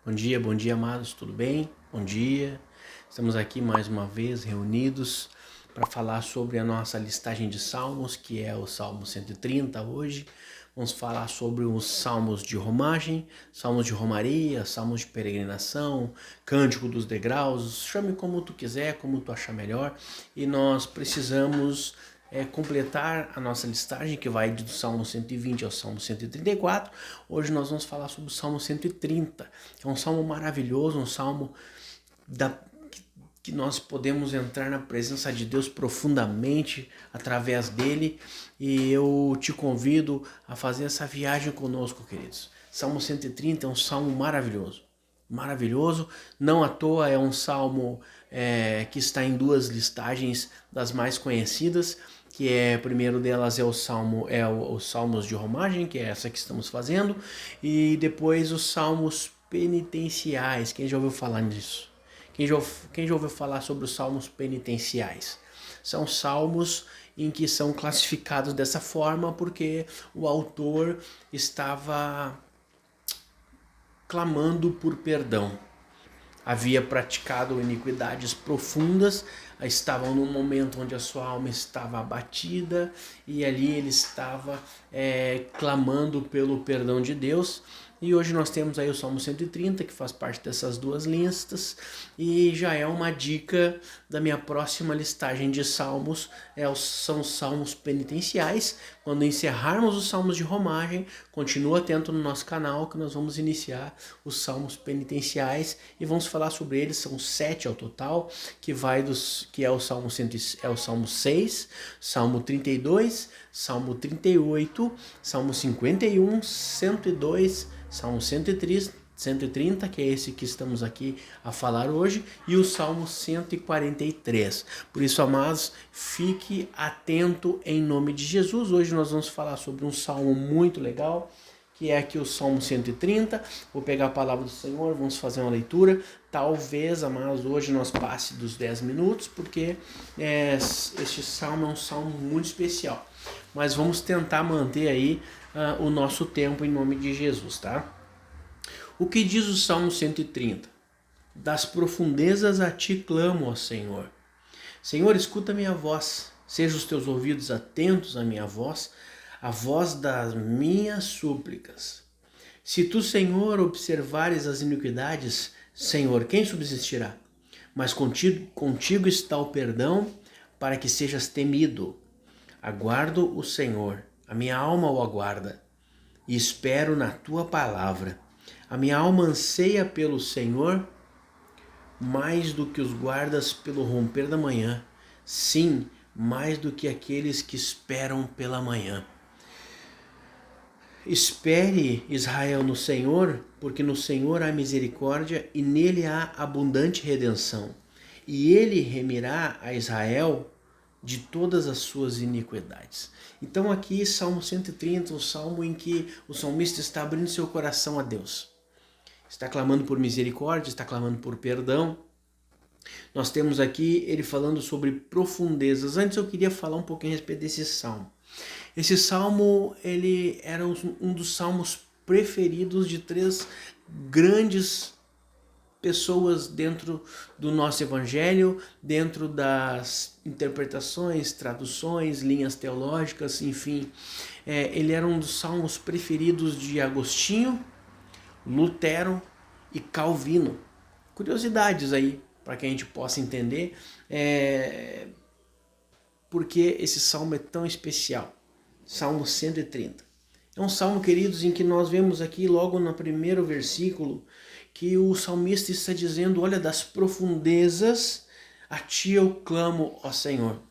Bom dia, amados, tudo bem? Bom dia. Estamos aqui mais uma vez reunidos para falar sobre a nossa listagem de salmos, que é o Salmo 130 hoje. Vamos falar sobre os salmos de romagem, salmos de romaria, salmos de peregrinação, cântico dos degraus, chame como tu quiser, como tu achar melhor. E nós precisamos completar a nossa listagem, que vai do Salmo 120 ao Salmo 134. Hoje nós vamos falar sobre o Salmo 130, que é um salmo maravilhoso, um salmo que nós podemos entrar na presença de Deus profundamente através dele, e eu te convido a fazer essa viagem conosco, queridos. Salmo 130 é um salmo maravilhoso, não à toa é um salmo que está em duas listagens das mais conhecidas, que é, primeiro delas é os salmos de romagem, que é essa que estamos fazendo, e depois os salmos penitenciais. Quem já ouviu falar nisso? Quem já ouviu falar sobre os salmos penitenciais? São salmos em que são classificados dessa forma porque o autor estava clamando por perdão. Havia praticado iniquidades profundas, estava num momento onde a sua alma estava abatida e ali ele estava clamando pelo perdão de Deus. E hoje nós temos aí o Salmo 130, que faz parte dessas duas listas, e já é uma dica da minha próxima listagem de salmos, são os salmos penitenciais. Quando encerrarmos os salmos de romagem, continua atento no nosso canal que nós vamos iniciar os salmos penitenciais e vamos falar sobre eles. São 7 ao total, que é o Salmo 6, Salmo 32, Salmo 38, Salmo 51, 102, Salmo 130, que é esse que estamos aqui a falar hoje, e o Salmo 143. Por isso, amados, fique atento em nome de Jesus. Hoje nós vamos falar sobre um salmo muito legal, que é aqui o Salmo 130. Vou pegar a palavra do Senhor, vamos fazer uma leitura. Talvez, amados, hoje nós passe dos 10 minutos, porque este salmo é um salmo muito especial. Mas vamos tentar manter aí o nosso tempo em nome de Jesus, tá? O que diz o Salmo 130? Das profundezas a ti clamo, ó Senhor. Senhor, escuta minha voz. Seja os teus ouvidos atentos à minha voz, a voz das minhas súplicas. Se tu, Senhor, observares as iniquidades, Senhor, quem subsistirá? Mas contigo está o perdão, para que sejas temido. Aguardo o Senhor, a minha alma o aguarda, e espero na tua palavra. A minha alma anseia pelo Senhor, mais do que os guardas pelo romper da manhã. Sim, mais do que aqueles que esperam pela manhã. Espere, Israel, no Senhor, porque no Senhor há misericórdia e nele há abundante redenção. E ele remirá a Israel de todas as suas iniquidades. Então aqui, Salmo 130, um salmo em que o salmista está abrindo seu coração a Deus. Está clamando por misericórdia, está clamando por perdão. Nós temos aqui ele falando sobre profundezas. Antes eu queria falar um pouquinho a respeito desse salmo. Esse salmo, ele era um dos salmos preferidos de 3 grandes pessoas dentro do nosso evangelho, dentro das interpretações, traduções, linhas teológicas, enfim. Ele era um dos salmos preferidos de Agostinho, Lutero e Calvino. Curiosidades aí, para que a gente possa entender porque esse salmo é tão especial. Salmo 130. É um salmo, queridos, em que nós vemos aqui logo no primeiro versículo que o salmista está dizendo: olha, das profundezas a ti eu clamo, ó Senhor.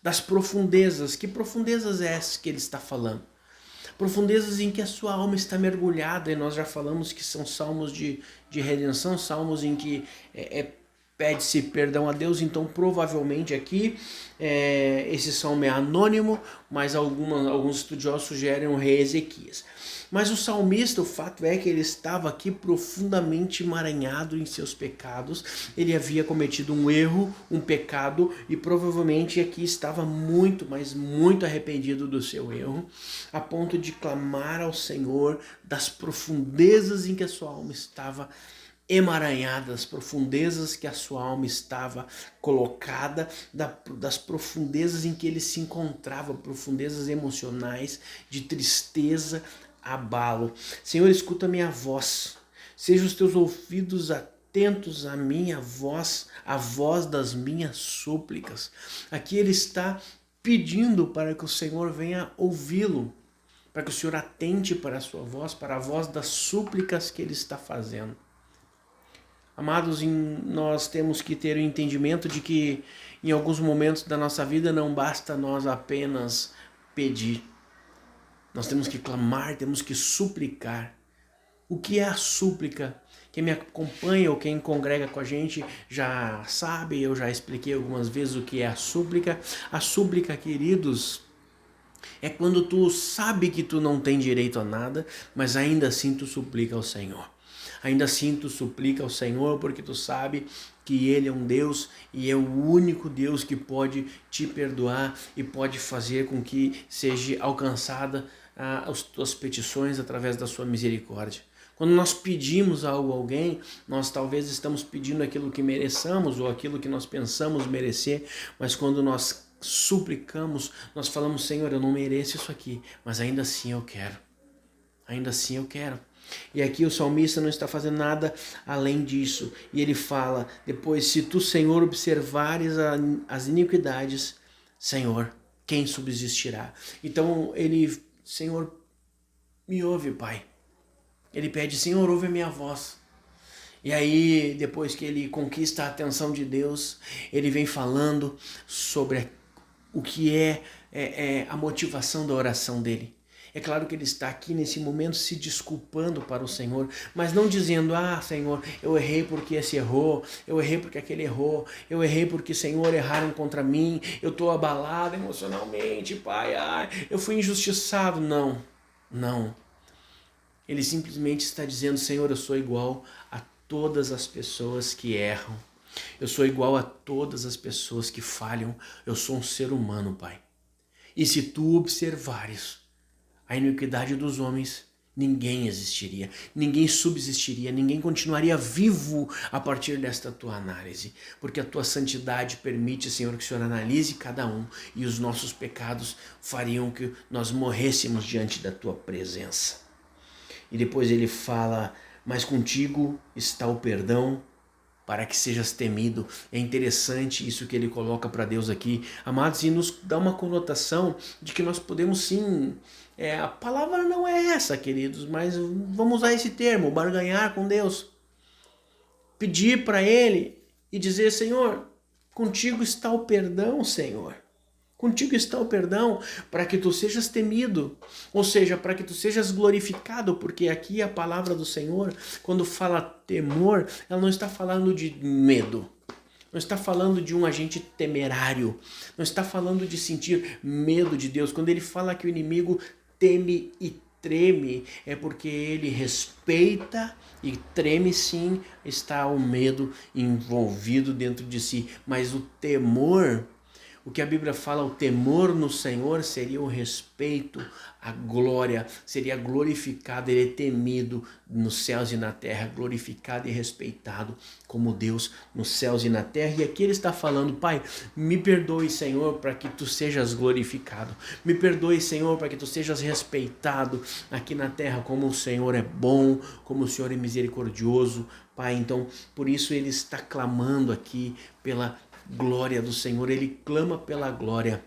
Das profundezas, que profundezas é essa que ele está falando? Profundezas em que a sua alma está mergulhada, e nós já falamos que são salmos de redenção, salmos em que pede-se perdão a Deus. Então provavelmente aqui esse salmo é anônimo, mas alguns estudiosos sugerem o rei Ezequias. Mas o salmista, o fato é que ele estava aqui profundamente emaranhado em seus pecados. Ele havia cometido um erro, um pecado, e provavelmente aqui estava muito, mas muito arrependido do seu erro, a ponto de clamar ao Senhor das profundezas em que a sua alma estava emaranhada, das profundezas que a sua alma estava colocada, das profundezas em que ele se encontrava, profundezas emocionais, de tristeza, abalo. Senhor, escuta minha voz, sejam os teus ouvidos atentos à minha voz, à voz das minhas súplicas. Aqui ele está pedindo para que o Senhor venha ouvi-lo, para que o Senhor atente para a sua voz, para a voz das súplicas que ele está fazendo. Amados, nós temos que ter o entendimento de que em alguns momentos da nossa vida não basta nós apenas pedir. Nós temos que clamar, temos que suplicar. O que é a súplica? Quem me acompanha ou quem congrega com a gente já sabe, eu já expliquei algumas vezes o que é a súplica. A súplica, queridos, é quando tu sabe que tu não tem direito a nada, mas ainda assim tu suplica ao Senhor. Ainda assim tu suplica ao Senhor porque tu sabe que Ele é um Deus e é o único Deus que pode te perdoar e pode fazer com que seja alcançada as tuas petições através da sua misericórdia. Quando nós pedimos algo a alguém, nós talvez estamos pedindo aquilo que mereçamos ou aquilo que nós pensamos merecer, mas quando nós suplicamos, nós falamos, Senhor, eu não mereço isso aqui, mas ainda assim eu quero. Ainda assim eu quero. E aqui o salmista não está fazendo nada além disso. E ele fala, depois, se tu, Senhor, observares as iniquidades, Senhor, quem subsistirá? Então ele, Senhor, me ouve, Pai. Ele pede, Senhor, ouve a minha voz. E aí, depois que ele conquista a atenção de Deus, ele vem falando sobre o que é a motivação da oração dele. É claro que ele está aqui nesse momento se desculpando para o Senhor, mas não dizendo, Senhor, eu errei porque esse errou, eu errei porque aquele errou, eu errei porque, Senhor, erraram contra mim, eu estou abalado emocionalmente, Pai, eu fui injustiçado. Não, não. Ele simplesmente está dizendo, Senhor, eu sou igual a todas as pessoas que erram, eu sou igual a todas as pessoas que falham, eu sou um ser humano, Pai. E se tu observares a iniquidade dos homens, ninguém existiria, ninguém subsistiria, ninguém continuaria vivo a partir desta tua análise, porque a tua santidade permite, Senhor, que o Senhor analise cada um e os nossos pecados fariam que nós morrêssemos diante da tua presença. E depois ele fala, mas contigo está o perdão, para que sejas temido. É interessante isso que ele coloca para Deus aqui, amados, e nos dá uma conotação de que nós podemos sim, a palavra não é essa, queridos, mas vamos usar esse termo, barganhar com Deus. Pedir para Ele e dizer, Senhor, contigo está o perdão, Senhor. Contigo está o perdão para que tu sejas temido, ou seja, para que tu sejas glorificado, porque aqui a palavra do Senhor, quando fala temor, ela não está falando de medo, não está falando de um agente temerário, não está falando de sentir medo de Deus. Quando ele fala que o inimigo teme e treme, é porque ele respeita e treme sim, está o medo envolvido dentro de si, mas o temor, o que a Bíblia fala, o temor no Senhor seria o respeito, a glória, seria glorificado, ele é temido nos céus e na terra, glorificado e respeitado como Deus nos céus e na terra. E aqui ele está falando, Pai, me perdoe, Senhor, para que tu sejas glorificado, me perdoe, Senhor, para que tu sejas respeitado aqui na terra, como o Senhor é bom, como o Senhor é misericordioso, Pai. Então, por isso ele está clamando aqui pela glória do Senhor, ele clama pela glória.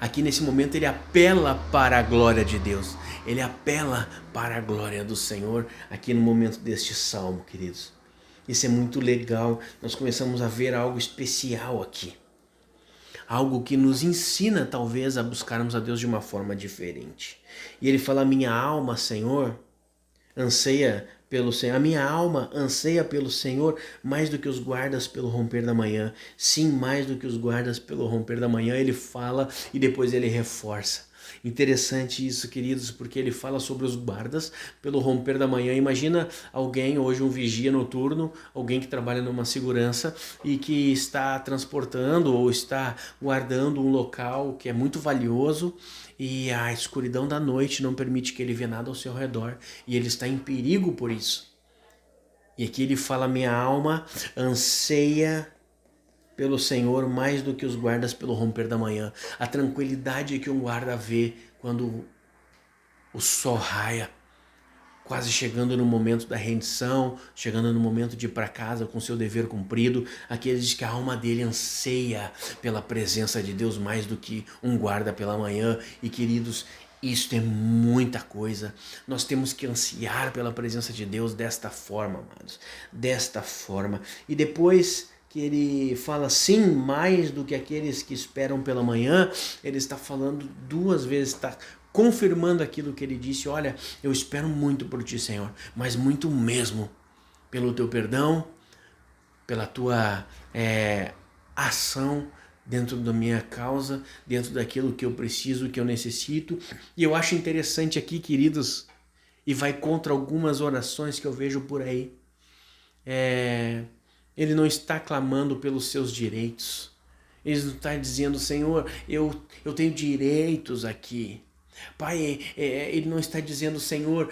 Aqui nesse momento ele apela para a glória de Deus, ele apela para a glória do Senhor aqui no momento deste salmo, queridos. Isso é muito legal, nós começamos a ver algo especial aqui, algo que nos ensina talvez a buscarmos a Deus de uma forma diferente. E ele fala, minha alma, Senhor, anseia pelo Senhor, a minha alma anseia pelo Senhor mais do que os guardas pelo romper da manhã. Sim, mais do que os guardas pelo romper da manhã, ele fala e depois ele reforça. Interessante isso, queridos, porque ele fala sobre os guardas pelo romper da manhã. Imagina alguém, hoje um vigia noturno, alguém que trabalha numa segurança e que está transportando ou está guardando um local que é muito valioso e a escuridão da noite não permite que ele vê nada ao seu redor e ele está em perigo por isso. E aqui ele fala: minha alma anseia pelo Senhor mais do que os guardas pelo romper da manhã. A tranquilidade que um guarda vê quando o sol raia, quase chegando no momento da rendição, chegando no momento de ir para casa com seu dever cumprido. Aqui ele diz que a alma dele anseia pela presença de Deus mais do que um guarda pela manhã. E queridos, isto é muita coisa. Nós temos que ansiar pela presença de Deus desta forma, amados, desta forma. E depois que ele fala sim, mais do que aqueles que esperam pela manhã, ele está falando duas vezes, está confirmando aquilo que ele disse: olha, eu espero muito por ti, Senhor, mas muito mesmo, pelo teu perdão, pela tua ação dentro da minha causa, dentro daquilo que eu preciso, que eu necessito. E eu acho interessante aqui, queridos, e vai contra algumas orações que eu vejo por aí. Ele não está clamando pelos seus direitos. Ele não está dizendo: Senhor, eu tenho direitos aqui. Pai, ele não está dizendo: Senhor,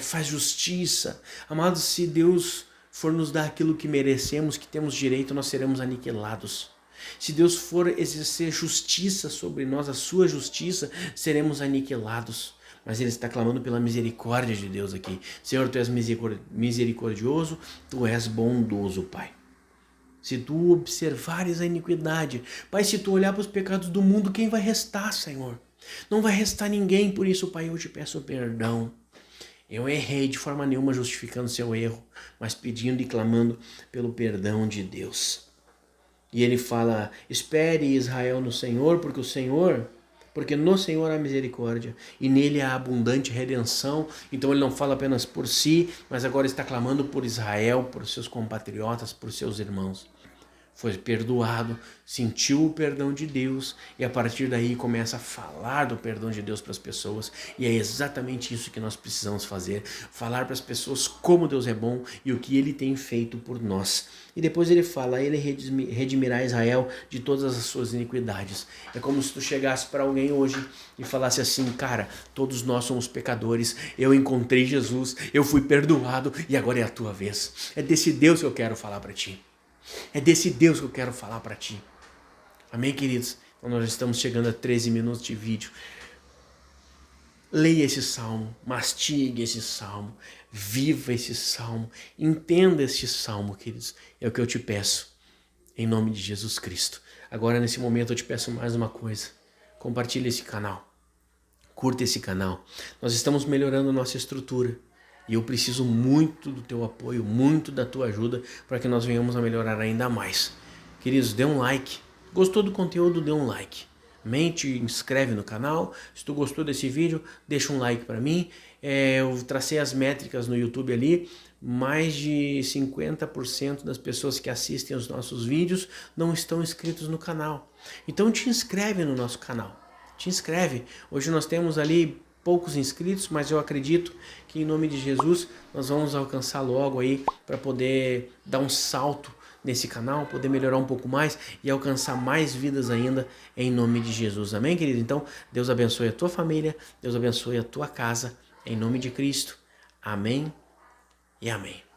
faz justiça. Amados, se Deus for nos dar aquilo que merecemos, que temos direito, nós seremos aniquilados. Se Deus for exercer justiça sobre nós, a sua justiça, seremos aniquilados. Mas ele está clamando pela misericórdia de Deus aqui. Senhor, tu és misericordioso, tu és bondoso, Pai. Se tu observares a iniquidade, Pai, se tu olhar para os pecados do mundo, quem vai restar, Senhor? Não vai restar ninguém. Por isso, Pai, eu te peço perdão. Eu errei, de forma nenhuma justificando seu erro, mas pedindo e clamando pelo perdão de Deus. E ele fala: espere, Israel, no Senhor, porque no Senhor há misericórdia e nele há abundante redenção. Então ele não fala apenas por si, mas agora está clamando por Israel, por seus compatriotas, por seus irmãos. Foi perdoado, sentiu o perdão de Deus e a partir daí começa a falar do perdão de Deus para as pessoas. E é exatamente isso que nós precisamos fazer: falar para as pessoas como Deus é bom e o que Ele tem feito por nós. E depois ele fala: ele redimirá Israel de todas as suas iniquidades. É como se tu chegasse para alguém hoje e falasse assim: cara, todos nós somos pecadores, eu encontrei Jesus, eu fui perdoado e agora é a tua vez. É desse Deus que eu quero falar para ti. É desse Deus que eu quero falar para ti. Amém, queridos? Então nós estamos chegando a 13 minutos de vídeo. Leia esse salmo, mastigue esse salmo, viva esse salmo, entenda este salmo, queridos. É o que eu te peço, em nome de Jesus Cristo. Agora, nesse momento, eu te peço mais uma coisa: compartilhe esse canal, curta esse canal. Nós estamos melhorando nossa estrutura e eu preciso muito do teu apoio, muito da tua ajuda para que nós venhamos a melhorar ainda mais. Queridos, dê um like. Gostou do conteúdo? Dê um like. Amém? Te inscreve no canal. Se tu gostou desse vídeo, deixa um like para mim. Eu tracei as métricas no YouTube ali. Mais de 50% das pessoas que assistem os nossos vídeos não estão inscritos no canal. Então te inscreve no nosso canal. Te inscreve. Hoje nós temos ali poucos inscritos, mas eu acredito que em nome de Jesus nós vamos alcançar logo aí para poder dar um salto nesse canal, poder melhorar um pouco mais e alcançar mais vidas ainda em nome de Jesus. Amém, querido? Então, Deus abençoe a tua família, Deus abençoe a tua casa, em nome de Cristo. Amém e amém.